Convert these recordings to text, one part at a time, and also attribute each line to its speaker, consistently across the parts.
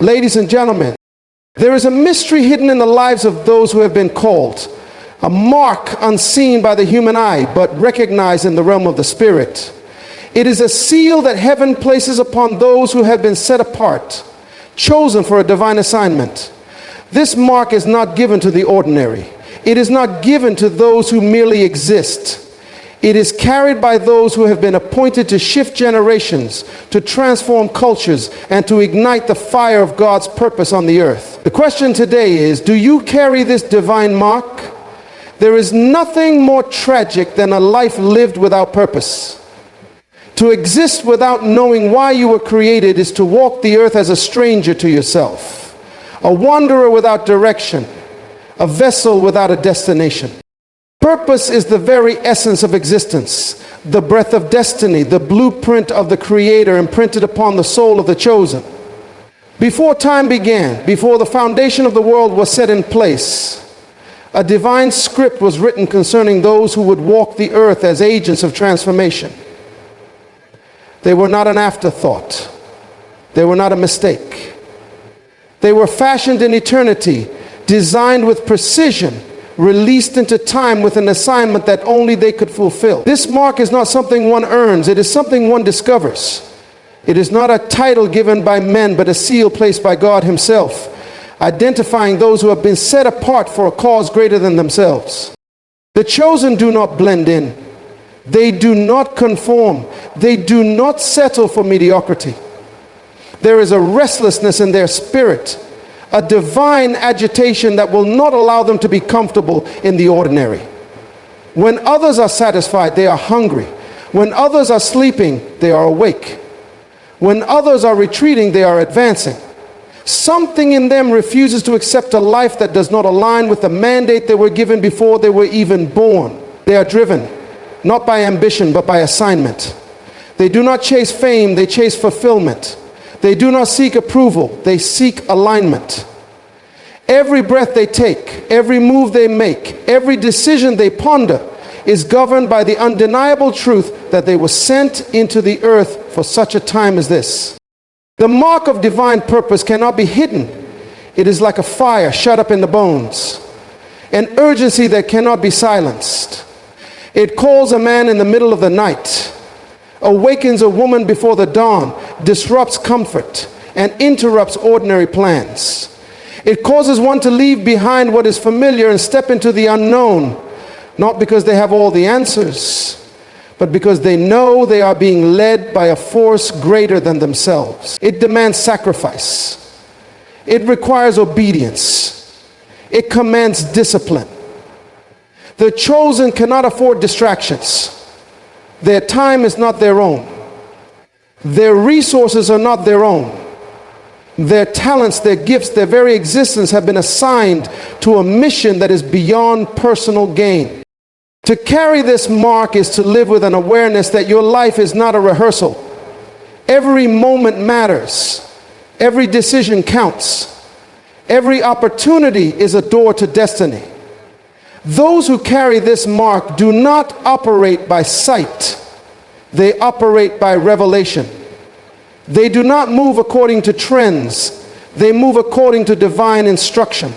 Speaker 1: Ladies and gentlemen, there is a mystery hidden in the lives of those who have been called, a mark unseen by the human eye, but recognized in the realm of the Spirit. It is a seal that heaven places upon those who have been set apart, chosen for a divine assignment. This mark is not given to the ordinary. It is not given to those who merely exist. It is carried by those who have been appointed to shift generations, to transform cultures, and to ignite the fire of God's purpose on the earth. The question today is, do you carry this divine mark? There is nothing more tragic than a life lived without purpose. To exist without knowing why you were created is to walk the earth as a stranger to yourself, a wanderer without direction, a vessel without a destination. Purpose is the very essence of existence, the breath of destiny, the blueprint of the Creator imprinted upon the soul of the chosen. Before time began, before the foundation of the world was set in place, a divine script was written concerning those who would walk the earth as agents of transformation. They were not an afterthought. They were not a mistake. They were fashioned in eternity, designed with precision, released into time with an assignment that only they could fulfill. This mark is not something one earns. It is something one discovers. It is not a title given by men, but a seal placed by God himself, identifying those who have been set apart for a cause greater than themselves. The chosen do not blend in. They do not conform. They do not settle for mediocrity. There is a restlessness in their spirit, a divine agitation that will not allow them to be comfortable in the ordinary. When others are satisfied, they are hungry. When others are sleeping, they are awake. When others are retreating, they are advancing. Something in them refuses to accept a life that does not align with the mandate they were given before they were even born. They are driven, not by ambition, but by assignment. They do not chase fame, they chase fulfillment. They do not seek approval, they seek alignment. Every breath they take, every move they make, every decision they ponder is governed by the undeniable truth that they were sent into the earth for such a time as this. The mark of divine purpose cannot be hidden. It is like a fire shut up in the bones, an urgency that cannot be silenced. It calls a man in the middle of the night, awakens a woman before the dawn, disrupts comfort, and interrupts ordinary plans. It causes one to leave behind what is familiar and step into the unknown, not because they have all the answers, but because they know they are being led by a force greater than themselves. It demands sacrifice. It requires obedience. It commands discipline. The chosen cannot afford distractions. Their time is not their own. Their resources are not their own. Their talents, their gifts, their very existence have been assigned to a mission that is beyond personal gain. To carry this mark is to live with an awareness that your life is not a rehearsal. Every moment matters. Every decision counts. Every opportunity is a door to destiny. Those who carry this mark do not operate by sight. They operate by revelation. They do not move according to trends. They move according to divine instruction.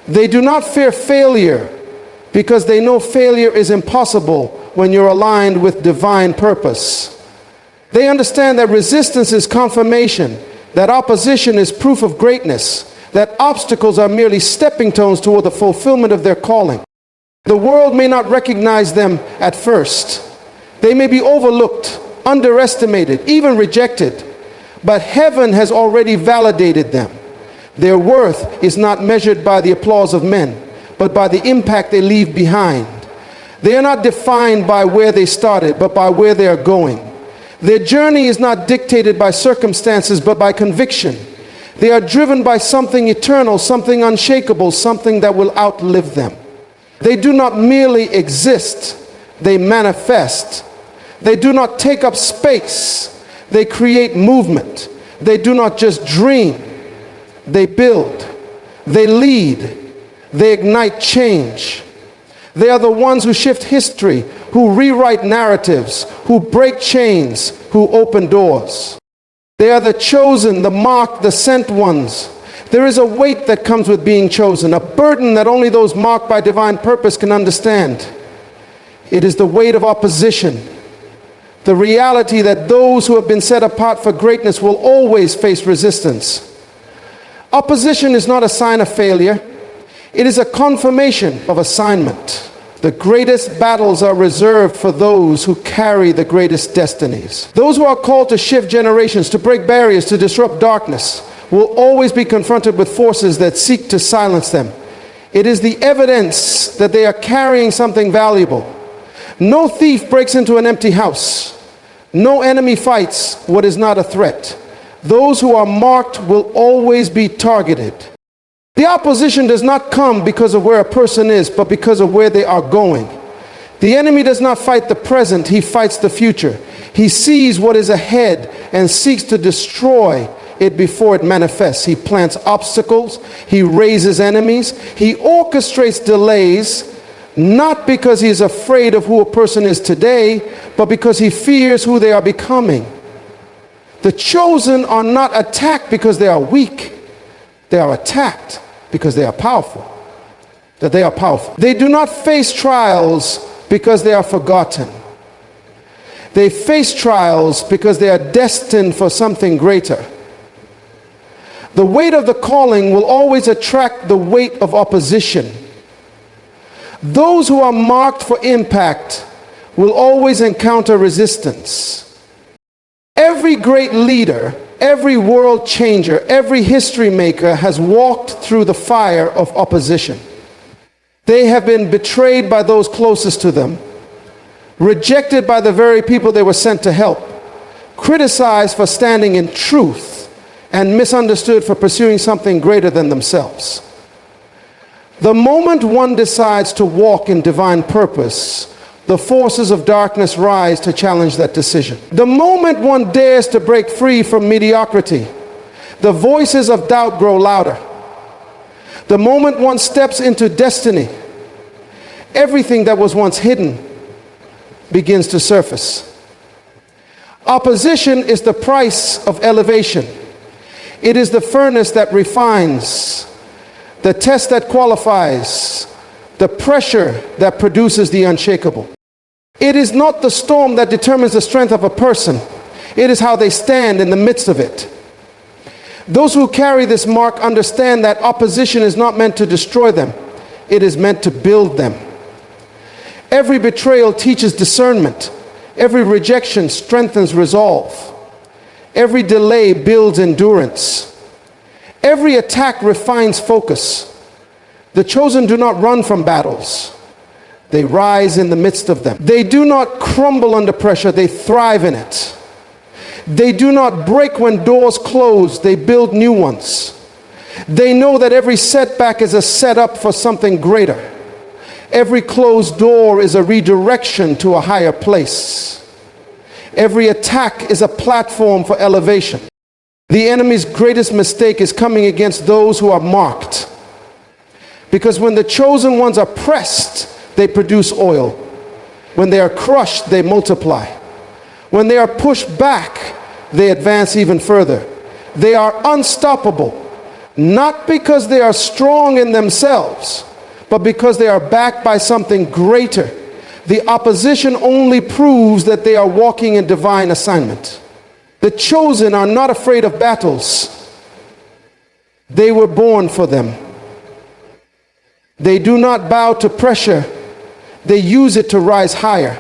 Speaker 1: They do not fear failure because they know failure is impossible when you're aligned with divine purpose. They understand that resistance is confirmation, that opposition is proof of greatness, that obstacles are merely stepping stones toward the fulfillment of their calling. The world may not recognize them at first. They may be overlooked, underestimated, even rejected, but heaven has already validated them. Their worth is not measured by the applause of men, but by the impact they leave behind. They are not defined by where they started, but by where they are going. Their journey is not dictated by circumstances, but by conviction. They are driven by something eternal, something unshakable, something that will outlive them. They do not merely exist, they manifest. They do not take up space, they create movement. They do not just dream, they build, they lead, they ignite change. They are the ones who shift history, who rewrite narratives, who break chains, who open doors. They are the chosen, the marked, the sent ones. There is a weight that comes with being chosen, a burden that only those marked by divine purpose can understand. It is the weight of opposition, the reality that those who have been set apart for greatness will always face resistance. Opposition is not a sign of failure. It is a confirmation of assignment. The greatest battles are reserved for those who carry the greatest destinies. Those who are called to shift generations, to break barriers, to disrupt darkness, will always be confronted with forces that seek to silence them. It is the evidence that they are carrying something valuable. No thief breaks into an empty house. No enemy fights what is not a threat. Those who are marked will always be targeted. The opposition does not come because of where a person is, but because of where they are going. The enemy does not fight the present, he fights the future. He sees what is ahead and seeks to destroy it before it manifests. He plants obstacles, he raises enemies, he orchestrates delays, not because he is afraid of who a person is today, but because he fears who they are becoming. The chosen are not attacked because they are weak. They are attacked because they are powerful. They do not face trials because they are forgotten. They face trials because they are destined for something greater. The weight of the calling will always attract the weight of opposition. Those who are marked for impact will always encounter resistance. Every great leader, every world changer, every history maker has walked through the fire of opposition. They have been betrayed by those closest to them, rejected by the very people they were sent to help, criticized for standing in truth, and misunderstood for pursuing something greater than themselves. The moment one decides to walk in divine purpose, the forces of darkness rise to challenge that decision. The moment one dares to break free from mediocrity, the voices of doubt grow louder. The moment one steps into destiny, everything that was once hidden begins to surface. Opposition is the price of elevation. It is the furnace that refines, the test that qualifies, the pressure that produces the unshakable. It is not the storm that determines the strength of a person. It is how they stand in the midst of it. Those who carry this mark understand that opposition is not meant to destroy them. It is meant to build them. Every betrayal teaches discernment. Every rejection strengthens resolve. Every delay builds endurance. Every attack refines focus. The chosen do not run from battles. They rise in the midst of them. They do not crumble under pressure, they thrive in it. They do not break when doors close, they build new ones. They know that every setback is a setup for something greater. Every closed door is a redirection to a higher place. Every attack is a platform for elevation. The enemy's greatest mistake is coming against those who are marked. Because when the chosen ones are pressed, they produce oil. When they are crushed, they multiply. When they are pushed back, they advance even further. They are unstoppable, not because they are strong in themselves, but because they are backed by something greater. The opposition only proves that they are walking in divine assignment. The chosen are not afraid of battles. They were born for them. They do not bow to pressure. They use it to rise higher.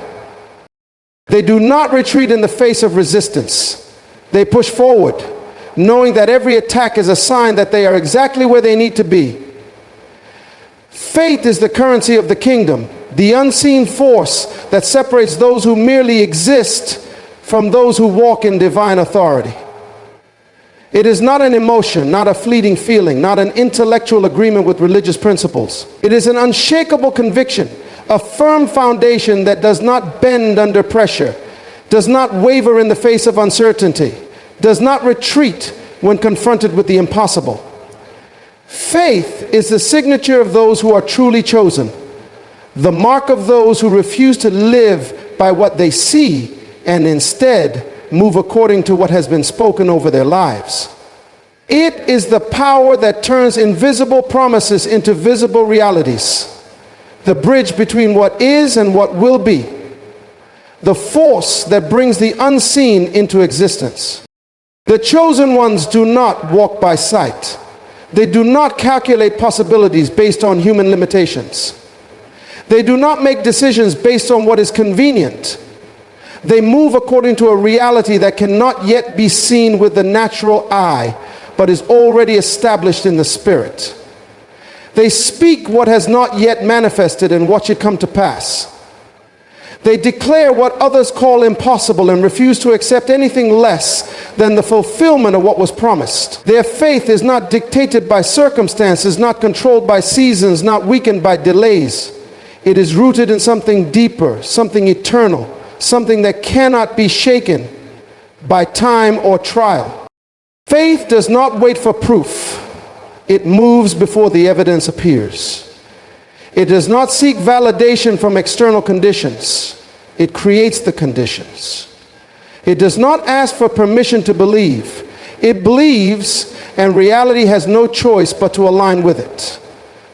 Speaker 1: They do not retreat in the face of resistance. They push forward, knowing that every attack is a sign that they are exactly where they need to be. Faith is the currency of the kingdom, the unseen force that separates those who merely exist from those who walk in divine authority. It is not an emotion, not a fleeting feeling, not an intellectual agreement with religious principles. It is an unshakable conviction, a firm foundation that does not bend under pressure, does not waver in the face of uncertainty, does not retreat when confronted with the impossible. Faith is the signature of those who are truly chosen, the mark of those who refuse to live by what they see and instead move according to what has been spoken over their lives. It is the power that turns invisible promises into visible realities, the bridge between what is and what will be, the force that brings the unseen into existence. The chosen ones do not walk by sight. They do not calculate possibilities based on human limitations. They do not make decisions based on what is convenient. They move according to a reality that cannot yet be seen with the natural eye, but is already established in the spirit. They speak what has not yet manifested and watch it come to pass. They declare what others call impossible and refuse to accept anything less than the fulfillment of what was promised. Their faith is not dictated by circumstances, not controlled by seasons, not weakened by delays. It is rooted in something deeper, something eternal, something that cannot be shaken by time or trial. Faith does not wait for proof. It moves before the evidence appears. It does not seek validation from external conditions. It creates the conditions. It does not ask for permission to believe. It believes, and reality has no choice but to align with it.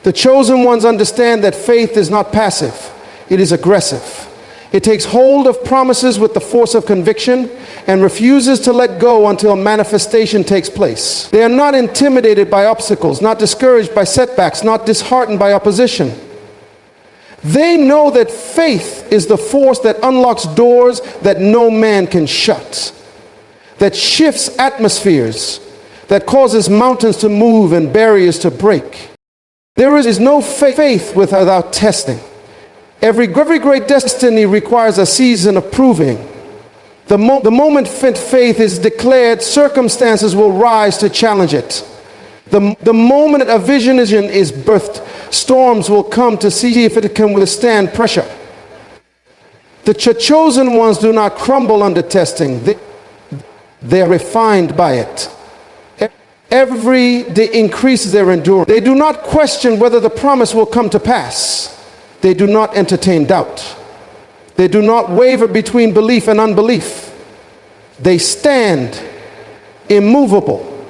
Speaker 1: The chosen ones understand that faith is not passive. It is aggressive. It takes hold of promises with the force of conviction and refuses to let go until manifestation takes place. They are not intimidated by obstacles, not discouraged by setbacks, not disheartened by opposition. They know that faith is the force that unlocks doors that no man can shut, that shifts atmospheres, that causes mountains to move and barriers to break. There is no faith without testing. Every great destiny requires a season of proving. The moment faith is declared, circumstances will rise to challenge it. The moment a vision is birthed, storms will come to see if it can withstand pressure. The chosen ones do not crumble under testing. They are refined by it. Every day increases their endurance. They do not question whether the promise will come to pass. They do not entertain doubt. They do not waver between belief and unbelief. They stand immovable,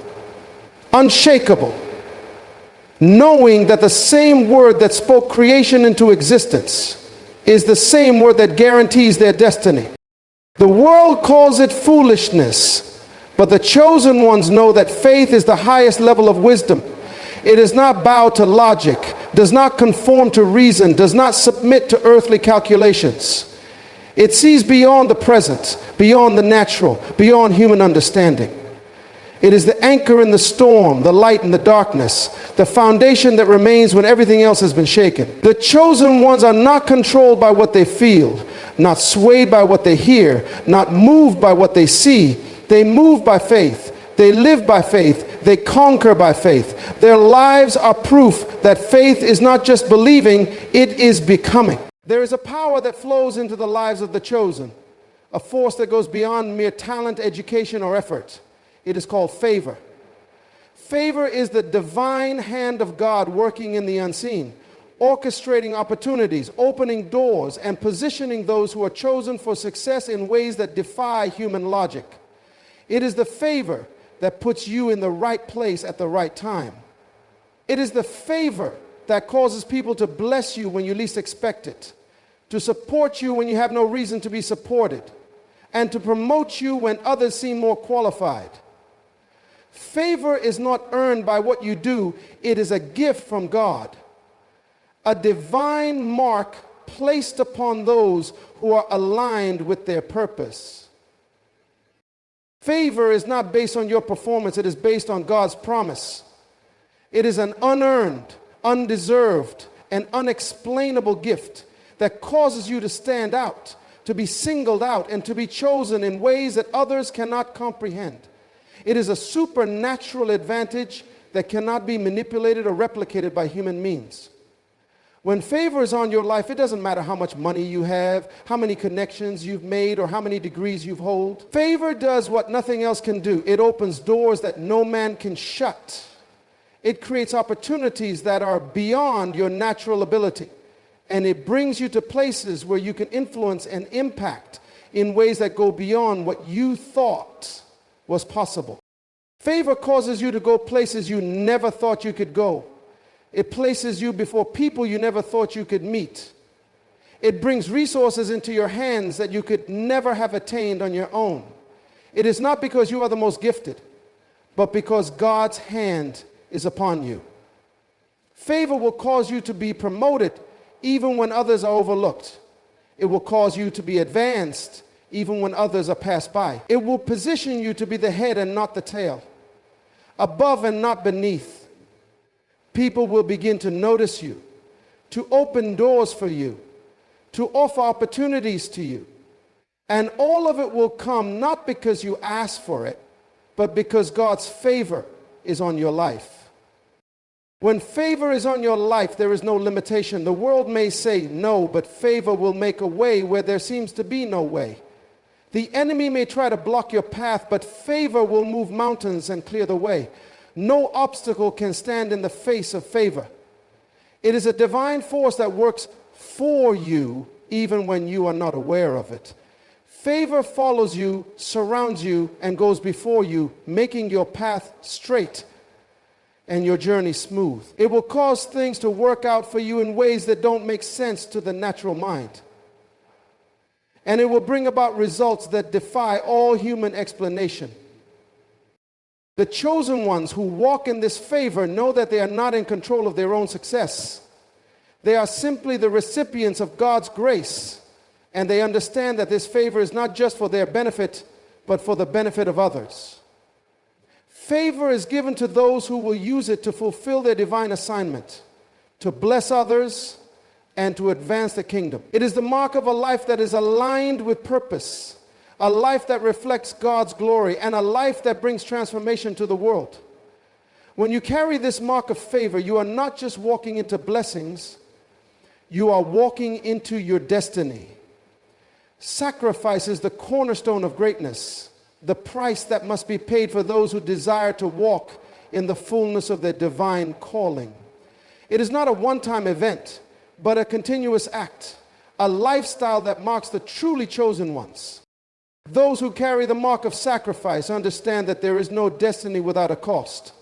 Speaker 1: unshakable, knowing that the same word that spoke creation into existence is the same word that guarantees their destiny. The world calls it foolishness, but the chosen ones know that faith is the highest level of wisdom. It does not bow to logic, does not conform to reason, does not submit to earthly calculations. It sees beyond the present, beyond the natural, beyond human understanding. It is the anchor in the storm, the light in the darkness, the foundation that remains when everything else has been shaken. The chosen ones are not controlled by what they feel, not swayed by what they hear, not moved by what they see. They move by faith. They live by faith. They conquer by faith. Their lives are proof that faith is not just believing, it is becoming. There is a power that flows into the lives of the chosen, a force that goes beyond mere talent, education, or effort. It is called favor. Favor is the divine hand of God working in the unseen, orchestrating opportunities, opening doors, and positioning those who are chosen for success in ways that defy human logic. It is the favor that puts you in the right place at the right time. It is the favor that causes people to bless you when you least expect it, to support you when you have no reason to be supported, and to promote you when others seem more qualified. Favor is not earned by what you do, it is a gift from God, a divine mark placed upon those who are aligned with their purpose. Favor is not based on your performance, it is based on God's promise. It is an unearned, undeserved, and unexplainable gift that causes you to stand out, to be singled out, and to be chosen in ways that others cannot comprehend. It is a supernatural advantage that cannot be manipulated or replicated by human means. When favor is on your life, it doesn't matter how much money you have, how many connections you've made, or how many degrees you've held. Favor does what nothing else can do. It opens doors that no man can shut. It creates opportunities that are beyond your natural ability. And it brings you to places where you can influence and impact in ways that go beyond what you thought was possible. Favor causes you to go places you never thought you could go. It places you before people you never thought you could meet. It brings resources into your hands that you could never have attained on your own. It is not because you are the most gifted, but because God's hand is upon you. Favor will cause you to be promoted even when others are overlooked. It will cause you to be advanced even when others are passed by. It will position you to be the head and not the tail, above and not beneath. People will begin to notice you, to open doors for you, to offer opportunities to you. And all of it will come not because you ask for it, but because God's favor is on your life. When favor is on your life, there is no limitation. The world may say no, but favor will make a way where there seems to be no way. The enemy may try to block your path, but favor will move mountains and clear the way. No obstacle can stand in the face of favor. It is a divine force that works for you even when you are not aware of it. Favor follows you, surrounds you, and goes before you, making your path straight and your journey smooth. It will cause things to work out for you in ways that don't make sense to the natural mind. And it will bring about results that defy all human explanation. The chosen ones who walk in this favor know that they are not in control of their own success. They are simply the recipients of God's grace. And they understand that this favor is not just for their benefit, but for the benefit of others. Favor is given to those who will use it to fulfill their divine assignment, to bless others, and to advance the kingdom. It is the mark of a life that is aligned with purpose, a life that reflects God's glory, and a life that brings transformation to the world. When you carry this mark of favor, you are not just walking into blessings, you are walking into your destiny. Sacrifice is the cornerstone of greatness, the price that must be paid for those who desire to walk in the fullness of their divine calling. It is not a one-time event, but a continuous act, a lifestyle that marks the truly chosen ones. Those who carry the mark of sacrifice understand that there is no destiny without a cost.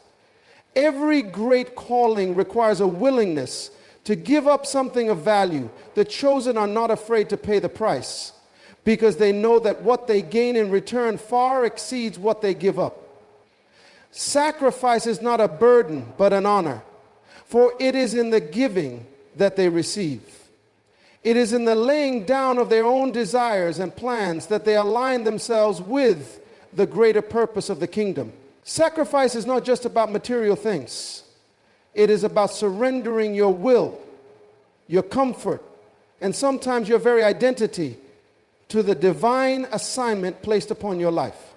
Speaker 1: Every great calling requires a willingness to give up something of value. The chosen are not afraid to pay the price, because they know that what they gain in return far exceeds what they give up. Sacrifice is not a burden, but an honor, for it is in the giving that they receive. It is in the laying down of their own desires and plans that they align themselves with the greater purpose of the kingdom. Sacrifice is not just about material things. It is about surrendering your will, your comfort, and sometimes your very identity to the divine assignment placed upon your life.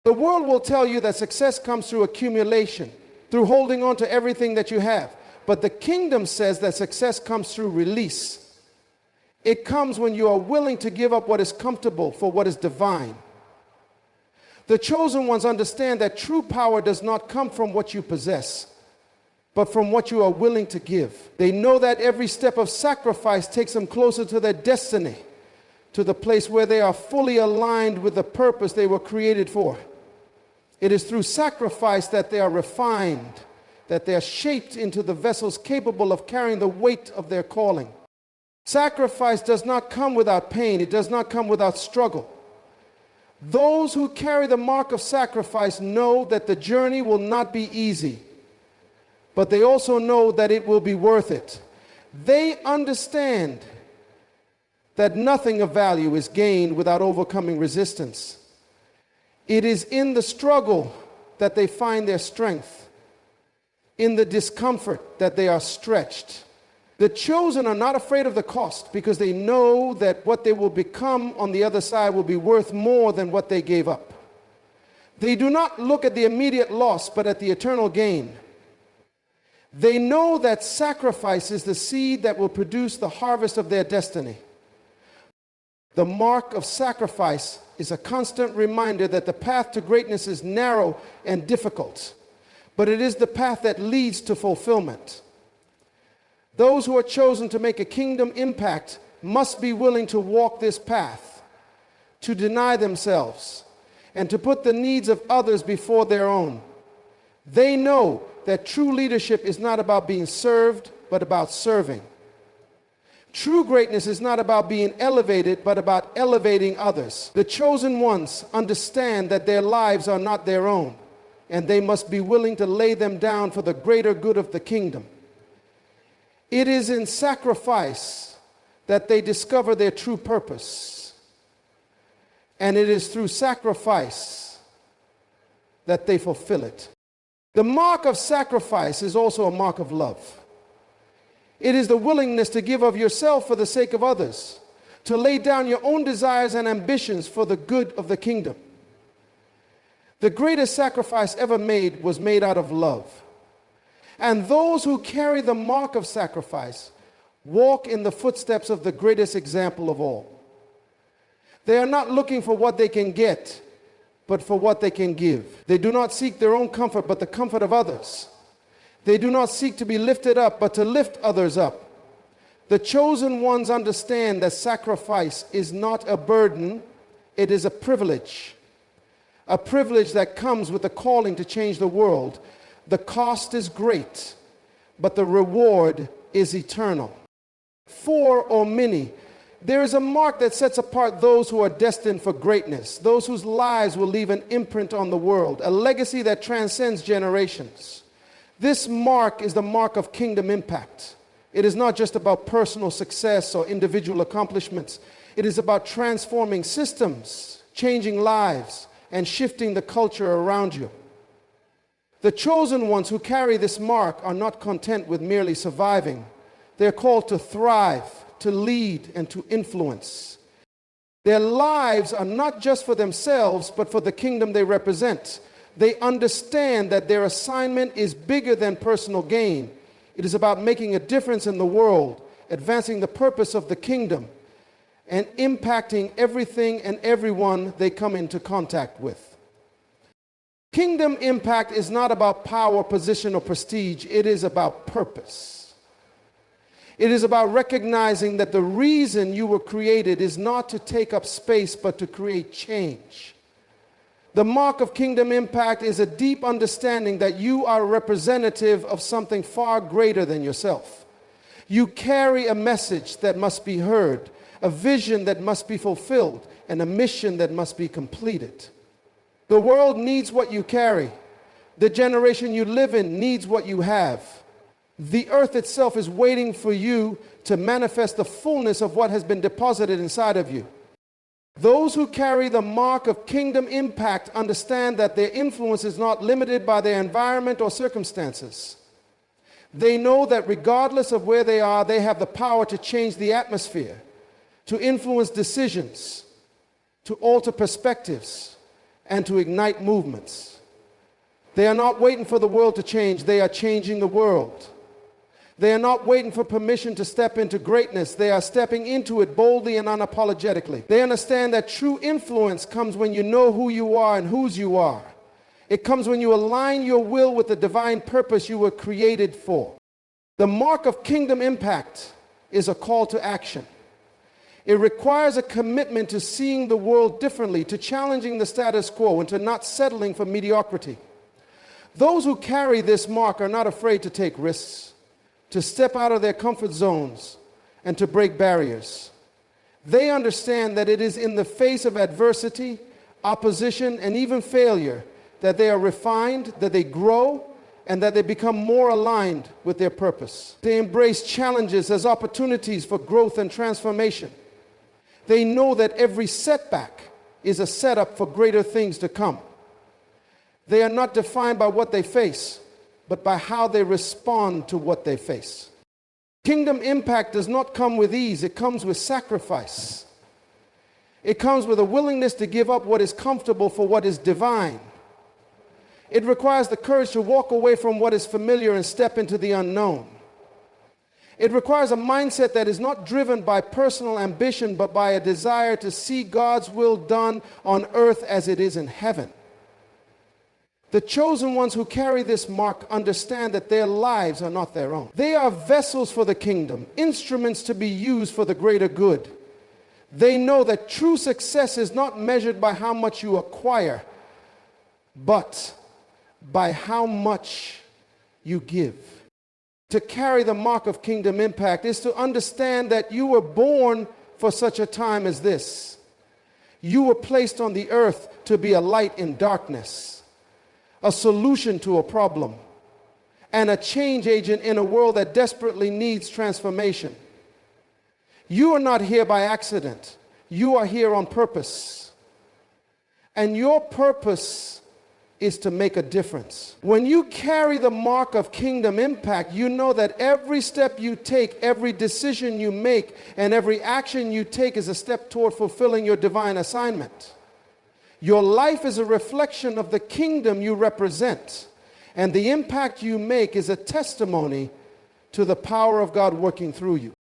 Speaker 1: The world will tell you that success comes through accumulation, through holding on to everything that you have. But the kingdom says that success comes through release. It comes when you are willing to give up what is comfortable for what is divine. The chosen ones understand that true power does not come from what you possess, but from what you are willing to give. They know that every step of sacrifice takes them closer to their destiny, to the place where they are fully aligned with the purpose they were created for. It is through sacrifice that they are refined, that they are shaped into the vessels capable of carrying the weight of their calling. Sacrifice does not come without pain. It does not come without struggle. Those who carry the mark of sacrifice know that the journey will not be easy, but they also know that it will be worth it. They understand that nothing of value is gained without overcoming resistance. It is in the struggle that they find their strength, in the discomfort that they are stretched. The chosen are not afraid of the cost because they know that what they will become on the other side will be worth more than what they gave up. They do not look at the immediate loss, but at the eternal gain. They know that sacrifice is the seed that will produce the harvest of their destiny. The mark of sacrifice is a constant reminder that the path to greatness is narrow and difficult, but it is the path that leads to fulfillment. Those who are chosen to make a kingdom impact must be willing to walk this path, to deny themselves, and to put the needs of others before their own. They know that true leadership is not about being served, but about serving. True greatness is not about being elevated, but about elevating others. The chosen ones understand that their lives are not their own, and they must be willing to lay them down for the greater good of the kingdom. It is in sacrifice that they discover their true purpose, and it is through sacrifice that they fulfill it. The mark of sacrifice is also a mark of love. It is the willingness to give of yourself for the sake of others, to lay down your own desires and ambitions for the good of the kingdom. The greatest sacrifice ever made was made out of love. And those who carry the mark of sacrifice walk in the footsteps of the greatest example of all. They are not looking for what they can get, but for what they can give. They do not seek their own comfort, but the comfort of others. They do not seek to be lifted up, but to lift others up. The chosen ones understand that sacrifice is not a burden, it is a privilege. A privilege that comes with the calling to change the world. The cost is great, but the reward is eternal. For or many, there is a mark that sets apart those who are destined for greatness, those whose lives will leave an imprint on the world, a legacy that transcends generations. This mark is the mark of kingdom impact. It is not just about personal success or individual accomplishments. It is about transforming systems, changing lives, and shifting the culture around you. The chosen ones who carry this mark are not content with merely surviving. They're called to thrive, to lead, and to influence. Their lives are not just for themselves, but for the kingdom they represent. They understand that their assignment is bigger than personal gain. It is about making a difference in the world, advancing the purpose of the kingdom, and impacting everything and everyone they come into contact with. Kingdom impact is not about power, position, or prestige. It is about purpose. It is about recognizing that the reason you were created is not to take up space, but to create change. The mark of kingdom impact is a deep understanding that you are a representative of something far greater than yourself. You carry a message that must be heard, a vision that must be fulfilled, and a mission that must be completed. The world needs what you carry. The generation you live in needs what you have. The earth itself is waiting for you to manifest the fullness of what has been deposited inside of you. Those who carry the mark of kingdom impact understand that their influence is not limited by their environment or circumstances. They know that regardless of where they are, they have the power to change the atmosphere, to influence decisions, to alter perspectives, and to ignite movements. They are not waiting for the world to change, they are changing the world. They are not waiting for permission to step into greatness. They are stepping into it boldly and unapologetically. They understand that true influence comes when you know who you are and whose you are. It comes when you align your will with the divine purpose you were created for. The mark of kingdom impact is a call to action. It requires a commitment to seeing the world differently, to challenging the status quo, and to not settling for mediocrity. Those who carry this mark are not afraid to take risks, to step out of their comfort zones, and to break barriers. They understand that it is in the face of adversity, opposition, and even failure that they are refined, that they grow, and that they become more aligned with their purpose. They embrace challenges as opportunities for growth and transformation. They know that every setback is a setup for greater things to come. They are not defined by what they face, but by how they respond to what they face. Kingdom impact does not come with ease. It comes with sacrifice. It comes with a willingness to give up what is comfortable for what is divine. It requires the courage to walk away from what is familiar and step into the unknown. It requires a mindset that is not driven by personal ambition, but by a desire to see God's will done on earth as it is in heaven. The chosen ones who carry this mark understand that their lives are not their own. They are vessels for the kingdom, instruments to be used for the greater good. They know that true success is not measured by how much you acquire, but by how much you give. To carry the mark of kingdom impact is to understand that you were born for such a time as this. You were placed on the earth to be a light in darkness, a solution to a problem, and a change agent in a world that desperately needs transformation. You are not here by accident. You are here on purpose. And your purpose is to make a difference. When you carry the mark of kingdom impact, you know that every step you take, every decision you make, and every action you take is a step toward fulfilling your divine assignment. Your life is a reflection of the kingdom you represent, and the impact you make is a testimony to the power of God working through you.